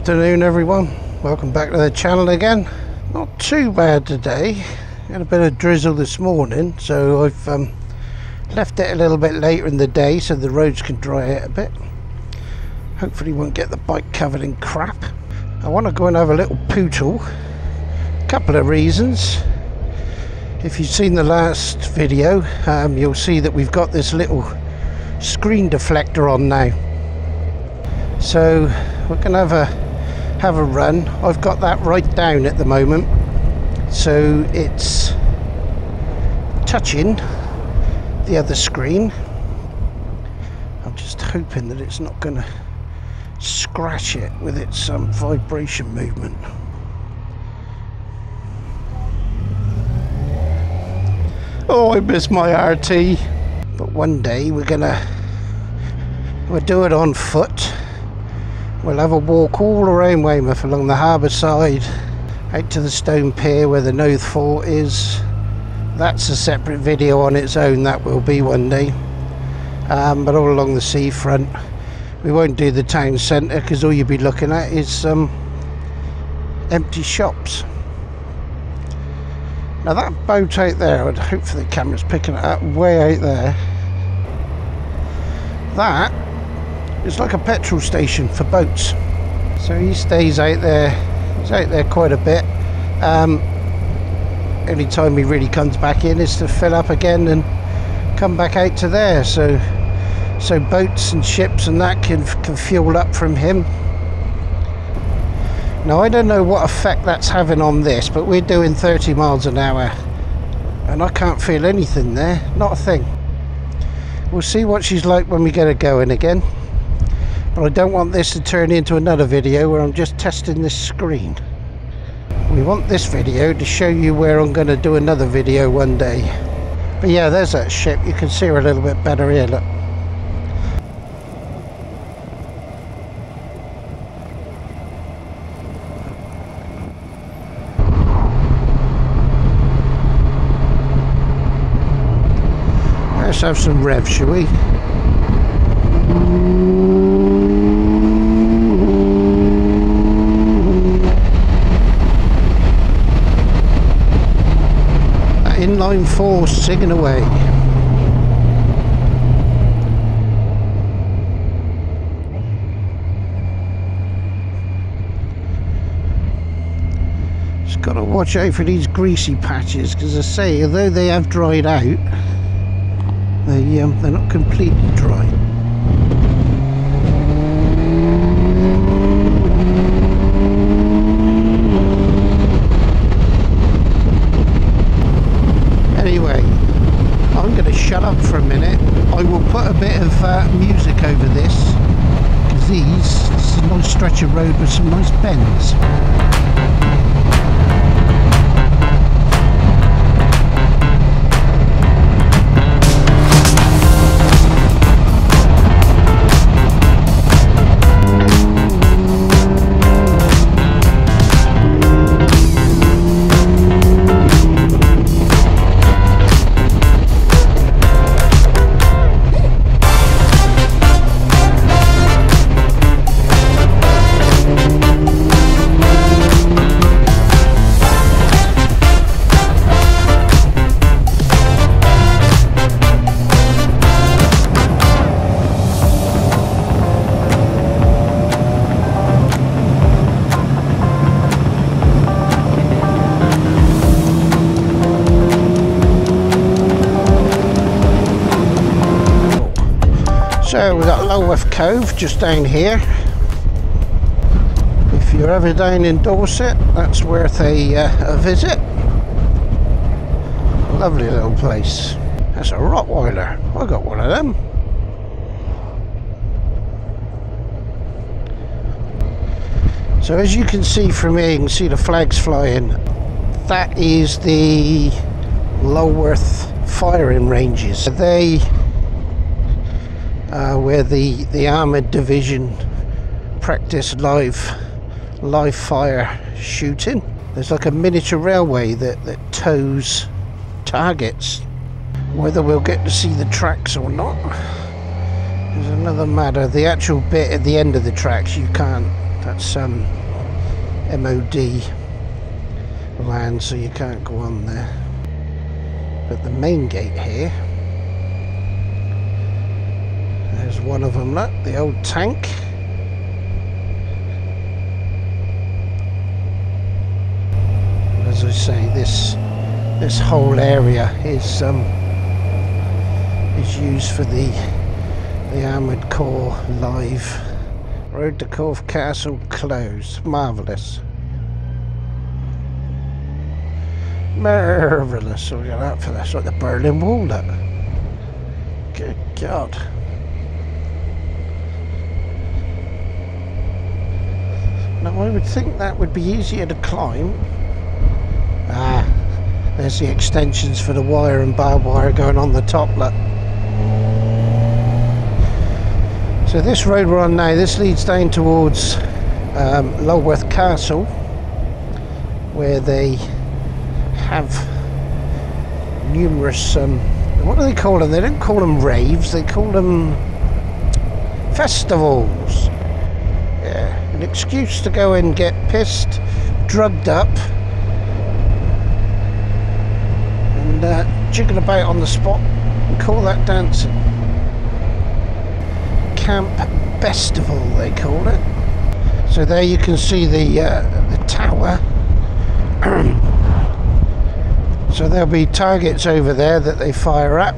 afternoon everyone, welcome back to the channel again. Not too bad today, had a bit of drizzle this morning, so I've left it a little bit later in the day so the roads can dry out a bit. Hopefully won't get the bike covered in crap. I want to go and have a little pootle. A couple of reasons. If you've seen the last video, you'll see that we've got this little screen deflector on now. So we're going to have a run. I've got that right down at the moment, so it's touching the other screen. I'm just hoping that it's not going to scratch it with its vibration movement. Oh, I miss my RT. But one day we'll do it on foot. We'll have a walk all around Weymouth along the harbour side, out to the stone pier where the Noth Fort is. That's a separate video on its own, that will be one day. But all along the seafront. We won't do the town centre because all you'll be looking at is empty shops. Now that boat out there, I'd hope for the camera's picking it up way out there. That is like a petrol station for boats. So he stays out there, he's out there quite a bit. Only time he really comes back in is to fill up again and come back out to there. So boats and ships and that can fuel up from him. Now I don't know what effect that's having on this, but we're doing 30 miles an hour and I can't feel anything there, not a thing. We'll see what she's like when we get her going again, but I don't want this to turn into another video where I'm just testing this screen. We want this video to show you where I'm going to do another video one day. But yeah, there's that ship, you can see her a little bit better here, look. Let's have some rev, shall we? That inline four singing away. Just got to watch out for these greasy patches, because I say, although they have dried out, they're not completely dry. Anyway, I'm going to shut up for a minute. I will put a bit of music over this, because this is a nice stretch of road with some nice bends. So we've got Lulworth Cove just down here. If you're ever down in Dorset, that's worth a visit. Lovely little place. That's a Rottweiler. I got one of them. So as you can see from here, you can see the flags flying. That is the Lulworth firing ranges. They where the armoured division practice live fire shooting. There's like a miniature railway that tows targets. Whether we'll get to see the tracks or not is another matter. The actual bit at the end of the tracks you can't That's MOD land, so you can't go on there. But the main gate here, there's one of them, look, the old tank. And as I say, this whole area is used for the Armoured Corps live. Road to Corfe Castle closed. Marvellous. Marvellous. Look at that for that's like the Berlin Wall, look. Good God. Now I would think that would be easier to climb. Ah, there's the extensions for the wire and barbed wire going on the top, look. So this road we're on now, this leads down towards Lulworth Castle, where they have numerous, what do they call them? They don't call them raves, they call them festivals. Yeah, an excuse to go and get pissed, drugged up, and jiggle about on the spot and call that dancing. Camp Festival they call it. So there you can see the tower. So there'll be targets over there that they fire at,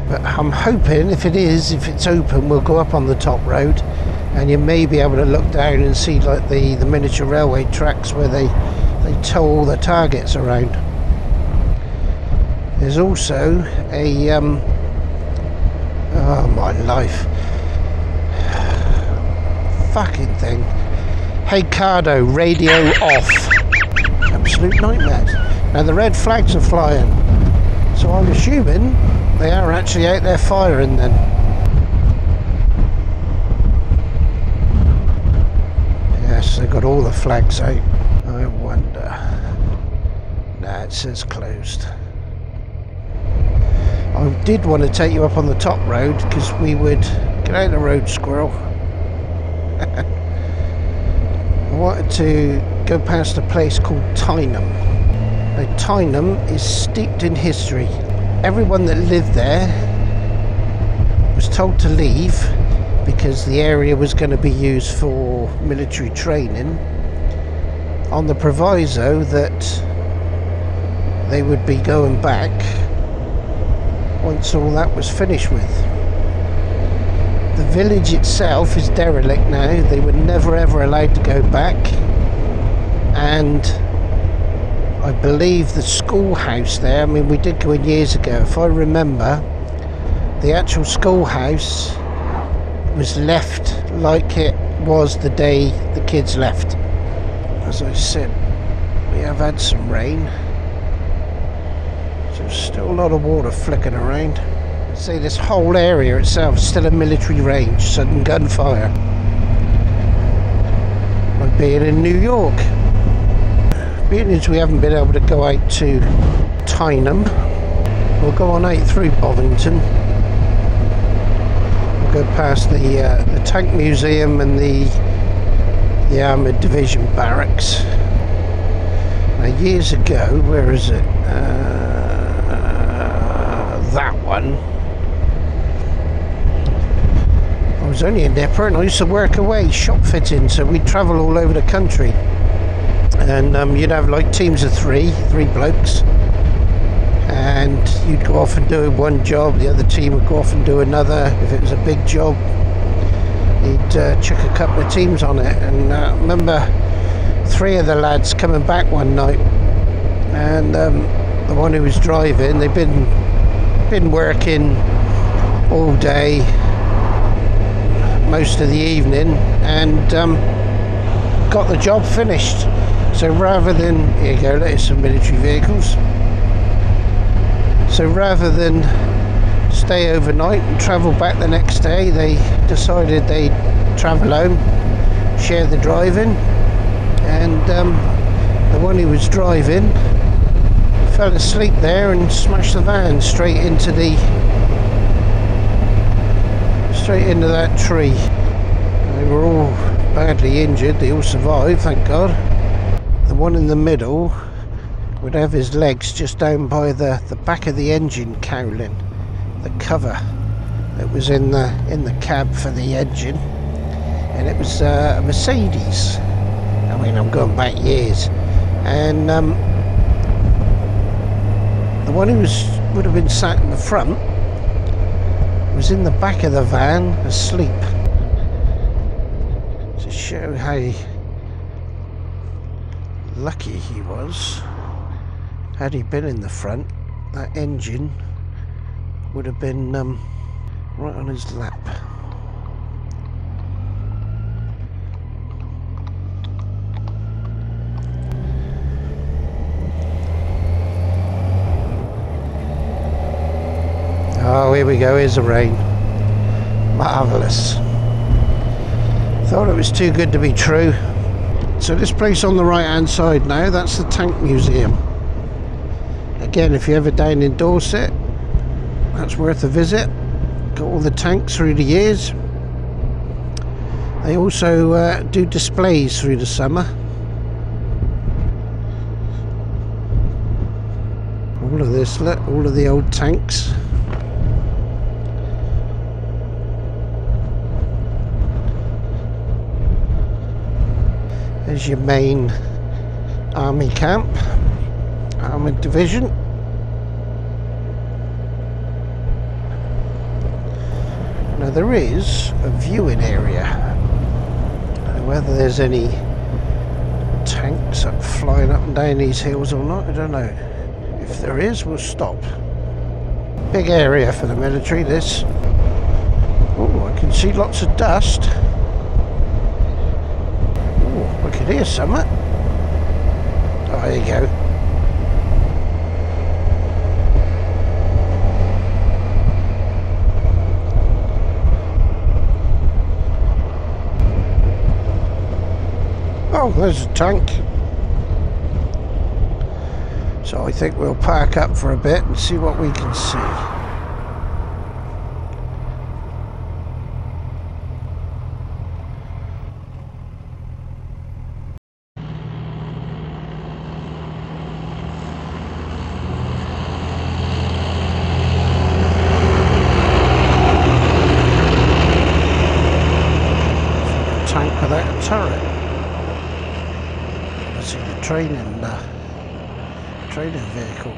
but I'm hoping if it's open, we'll go up on the top road and you may be able to look down and see like the miniature railway tracks where they tow all the targets around. There's also a oh my life, fucking thing, hey Cardo, radio off. Absolute nightmares. Now the red flags are flying, so I'm assuming they are actually out there firing then. Yes, they've got all the flags out. I wonder. Nah, it says closed. I did want to take you up on the top road because we would get out of the road, squirrel. I wanted to go past a place called Tyneham. Now Tyneham is steeped in history. Everyone that lived there was told to leave because the area was going to be used for military training, on the proviso that they would be going back once all that was finished with. The village itself is derelict now. They were never ever allowed to go back, and I believe the schoolhouse there, I mean we did go in years ago, if I remember, the actual schoolhouse was left like it was the day the kids left. As I said, we have had some rain, so there's still a lot of water flicking around. I'd say this whole area itself is still a military range, sudden gunfire. Like being in New York. Being as we haven't been able to go out to Tyneham, we'll go on out through Bovington. We'll go past the Tank Museum and the Armoured Division Barracks. Now years ago, where is it? That one. I was only a nipper and I used to work away shop fitting, so we'd travel all over the country, and you'd have like teams of three blokes, and you'd go off and do one job, the other team would go off and do another. If it was a big job, you'd chuck a couple of teams on it. And I remember three of the lads coming back one night, and the one who was driving, they'd been working all day, most of the evening, and got the job finished. So rather than, here you go, there's some military vehicles. So rather than stay overnight and travel back the next day, they decided they'd travel home, share the driving, and the one who was driving fell asleep there and smashed the van straight into that tree. They were all badly injured, they all survived, thank God. The one in the middle would have his legs just down by the back of the engine cowling, the cover that was in the cab for the engine, and it was a Mercedes. I mean, I'm going back years, and the one who would have been sat in the front was in the back of the van asleep, to show how lucky he was. Had he been in the front, that engine would have been right on his lap. Oh, here we go, here's the rain. Marvellous. Thought it was too good to be true. So this place on the right hand side now, that's the Tank Museum. Again, if you're ever down in Dorset, that's worth a visit. Got all the tanks through the years. They also do displays through the summer. All of this, look, all of the old tanks. There's your main army camp, armoured division. Now there is a viewing area. Whether there's any tanks flying up and down these hills or not, I don't know. If there is, we'll stop. Big area for the military, this. Oh, I can see lots of dust. Oh, I can hear something. Oh, there you go. Oh, there's a tank. So I think we'll park up for a bit and see what we can see. A tank without a turret. Training vehicle.